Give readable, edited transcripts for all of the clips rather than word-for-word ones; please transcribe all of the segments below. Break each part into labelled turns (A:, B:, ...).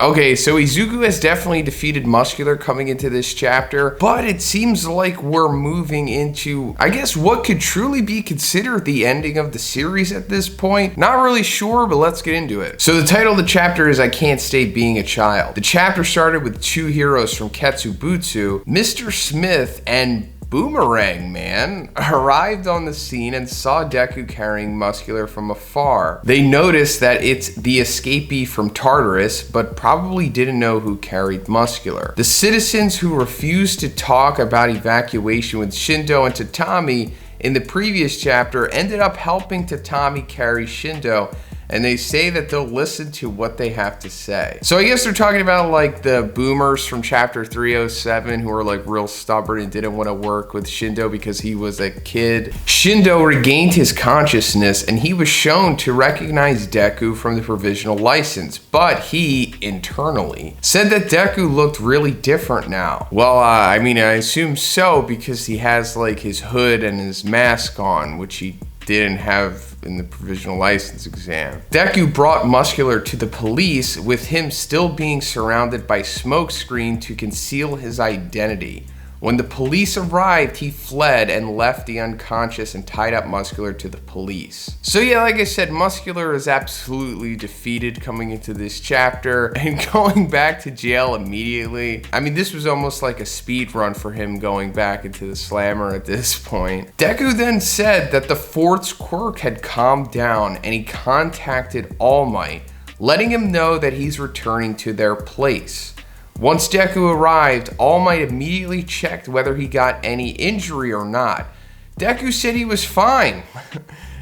A: Okay, so Izuku has definitely defeated Muscular coming into this chapter, but it seems like we're moving into, I guess, what could truly be considered the ending of the series at this point. Not really sure, but let's get into it. So the title of the chapter is I Can't Stay Being a Child. The chapter started with two heroes from Ketsubutsu, Mr. Smith and Boomerang Man, arrived on the scene and saw Deku carrying Muscular from afar. They noticed that it's the escapee from Tartarus, but probably didn't know who carried Muscular. The citizens who refused to talk about evacuation with Shindo and Tatami in the previous chapter ended up helping Tatami carry Shindo, and they say that they'll listen to what they have to say. So I guess they're talking about like the boomers from chapter 307 who were like real stubborn and didn't want to work with Shindo because he was a kid. Shindo regained his consciousness and he was shown to recognize Deku from the provisional license, but he internally said that Deku looked really different now. Well, I mean, I assume so because he has like his hood and his mask on, which he didn't have in the provisional license exam. Deku brought Muscular to the police with him still being surrounded by smoke screen to conceal his identity. When the police arrived, he fled and left the unconscious and tied up Muscular to the police. So yeah, like I said, Muscular is absolutely defeated coming into this chapter and going back to jail immediately. I mean, this was almost like a speed run for him going back into the slammer at this point. Deku then said that the fort's Quirk had calmed down and he contacted All Might, letting him know that he's returning to their place. Once Deku arrived, All Might immediately checked whether he got any injury or not. Deku said he was fine,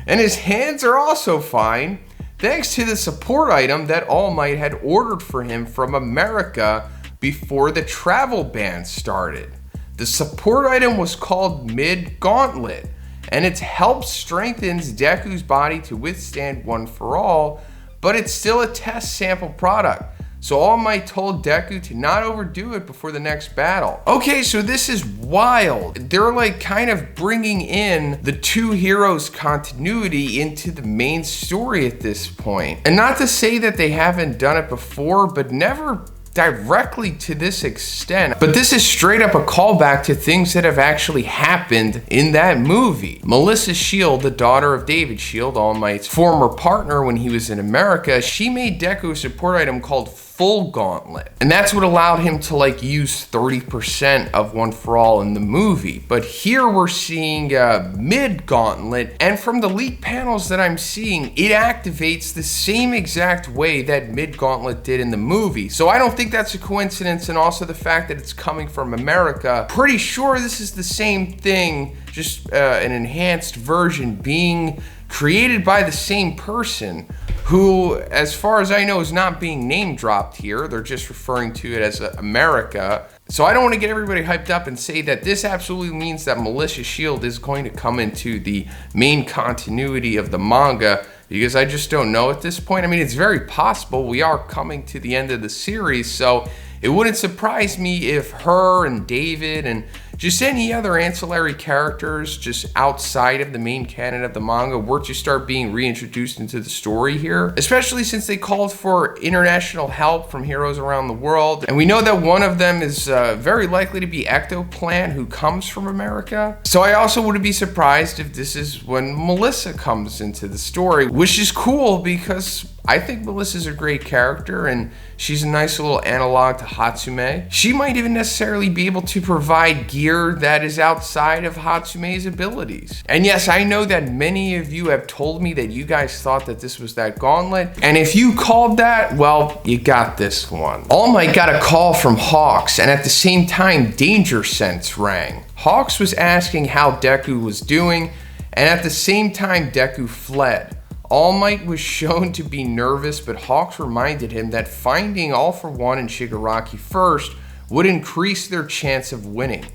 A: and his hands are also fine, thanks to the support item that All Might had ordered for him from America before the travel ban started. The support item was called Gauntlet, and its help strengthens Deku's body to withstand One for All, but it's still a test sample product. So All Might told Deku to not overdo it before the next battle. Okay, so this is wild. They're like kind of bringing in the two heroes continuity into the main story at this point. And not to say that they haven't done it before, but never directly to this extent. But this is straight up a callback to things that have actually happened in that movie. Melissa Shield, the daughter of David Shield, All Might's former partner when he was in America, she made Deku a support item called Full Gauntlet. And that's what allowed him to like use 30% of One for All in the movie. But here we're seeing Mid Gauntlet, and from the leak panels that I'm seeing, it activates the same exact way that Mid Gauntlet did in the movie. So I don't think that's a coincidence, and also the fact that it's coming from America. Pretty sure this is the same thing, just an enhanced version being created by the same person who, as far as I know, is not being name dropped here. They're just referring to it as America. So I don't want to get everybody hyped up and say that this absolutely means that Melissa Shield is going to come into the main continuity of the manga, because I just don't know at this point. I mean, it's very possible. We are coming to the end of the series, so it wouldn't surprise me if her and David and just any other ancillary characters just outside of the main canon of the manga were to start being reintroduced into the story here, especially since they called for international help from heroes around the world. And we know that one of them is very likely to be Ectoplant, who comes from America. So I also wouldn't be surprised if this is when Melissa comes into the story, which is cool because I think Melissa's a great character and she's a nice little analog to Hatsume. She might even necessarily be able to provide gear that is outside of Hatsume's abilities. And yes, I know that many of you have told me that you guys thought that this was that Gauntlet. And if you called that, well, you got this one. All Might got a call from Hawks, and at the same time, Danger Sense rang. Hawks was asking how Deku was doing, and at the same time, Deku fled. All Might was shown to be nervous, but Hawks reminded him that finding All for One and Shigaraki first would increase their chance of winning.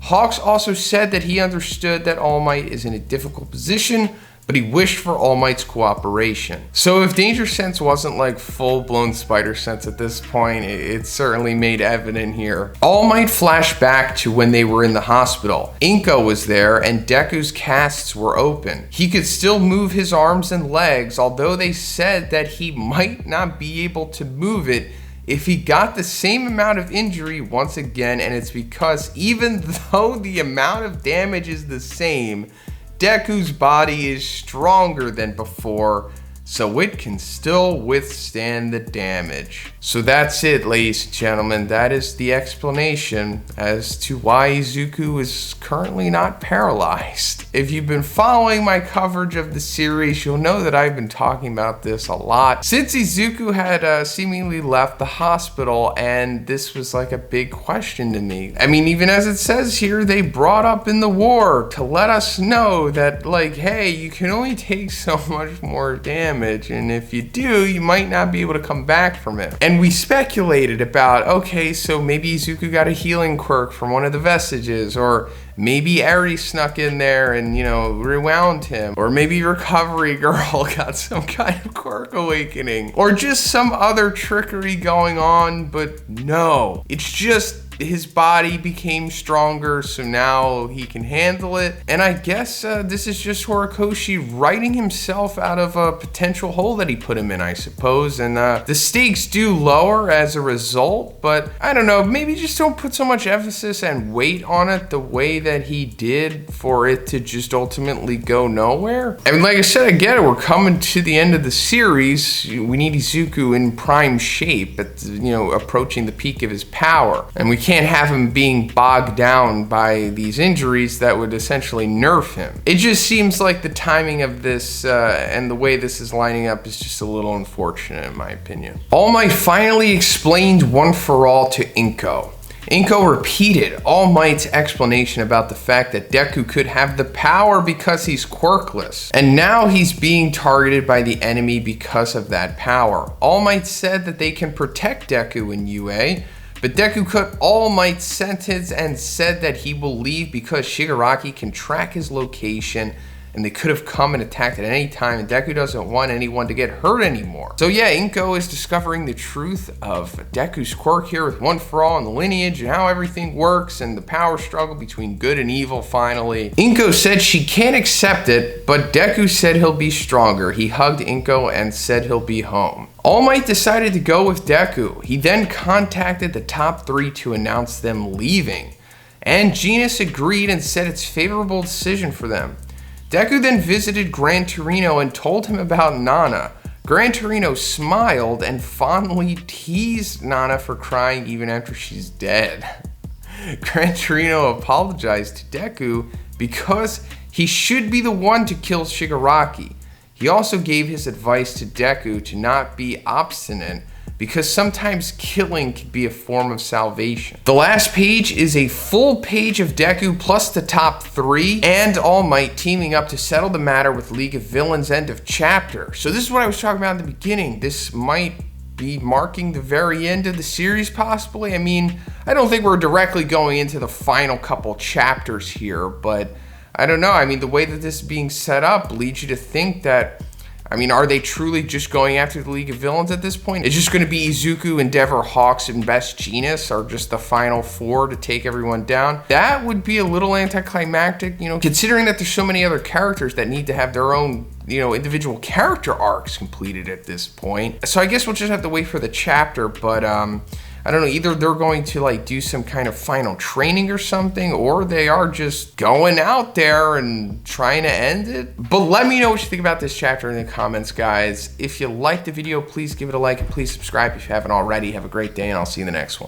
A: Hawks also said that he understood that All Might is in a difficult position, but he wished for All Might's cooperation. So if Danger Sense wasn't like full-blown Spider Sense at this point, it's certainly made evident here. All Might flashed back to when they were in the hospital. Inko was there and Deku's casts were open. He could still move his arms and legs, although they said that he might not be able to move it if he got the same amount of injury once again, and it's because even though the amount of damage is the same, Deku's body is stronger than before, so it can still withstand the damage. So that's it, ladies and gentlemen. That is the explanation as to why Izuku is currently not paralyzed. If you've been following my coverage of the series, you'll know that I've been talking about this a lot since Izuku had seemingly left the hospital, and this was like a big question to me. I mean, even as it says here, they brought up in the war to let us know that, like, hey, you can only take so much more damage, and if you do, you might not be able to come back from it. And we speculated about, okay, so maybe Izuku got a healing quirk from one of the vestiges, or maybe Eri snuck in there and, you know, rewound him, or maybe Recovery Girl got some kind of quirk awakening, or just some other trickery going on, but no, it's just his body became stronger, so now he can handle it. And I guess this is just Horikoshi writing himself out of a potential hole that he put him in, I suppose. And the stakes do lower as a result, but I don't know, maybe just don't put so much emphasis and weight on it the way that he did for it to just ultimately go nowhere. I mean, like I said, I get it, we're coming to the end of the series. We need Izuku in prime shape, at, you know, approaching the peak of his power. And we can't have him being bogged down by these injuries that would essentially nerf him. It just seems like the timing of this and the way this is lining up is just a little unfortunate in my opinion. All Might finally explained one for all to Inko. Inko repeated All Might's explanation about the fact that Deku could have the power because he's quirkless, and now he's being targeted by the enemy because of that power. All Might said that they can protect Deku and UA, but Deku cut All Might's sentence and said that he will leave because Shigaraki can track his location and they could have come and attacked at any time, and Deku doesn't want anyone to get hurt anymore. So yeah, Inko is discovering the truth of Deku's quirk here with One For All and the lineage and how everything works and the power struggle between good and evil finally. Inko said she can't accept it, but Deku said he'll be stronger. He hugged Inko and said he'll be home. All Might decided to go with Deku. He then contacted the top 3 to announce them leaving, and Genis agreed and said it's a favorable decision for them. Deku then visited Gran Torino and told him about Nana. Gran Torino smiled and fondly teased Nana for crying even after she's dead. Gran Torino apologized to Deku because he should be the one to kill Shigaraki. He also gave his advice to Deku to not be obstinate because sometimes killing can be a form of salvation. The last page is a full page of Deku plus the top 3 and All Might teaming up to settle the matter with League of Villains end of chapter. So this is what I was talking about in the beginning. This might be marking the very end of the series possibly. I mean, I don't think we're directly going into the final couple chapters here, but I don't know. I mean, the way that this is being set up leads you to think that, I mean, are they truly just going after the League of Villains at this point? It's just going to be Izuku, Endeavor, Hawks, and Best Genis are just the final 4 to take everyone down. That would be a little anticlimactic, you know, considering that there's so many other characters that need to have their own, you know, individual character arcs completed at this point. So I guess we'll just have to wait for the chapter, but I don't know, either they're going to like do some kind of final training or something, or they are just going out there and trying to end it. But let me know what you think about this chapter in the comments, guys. If you liked the video, please give it a like and please subscribe if you haven't already. Have a great day and I'll see you in the next one.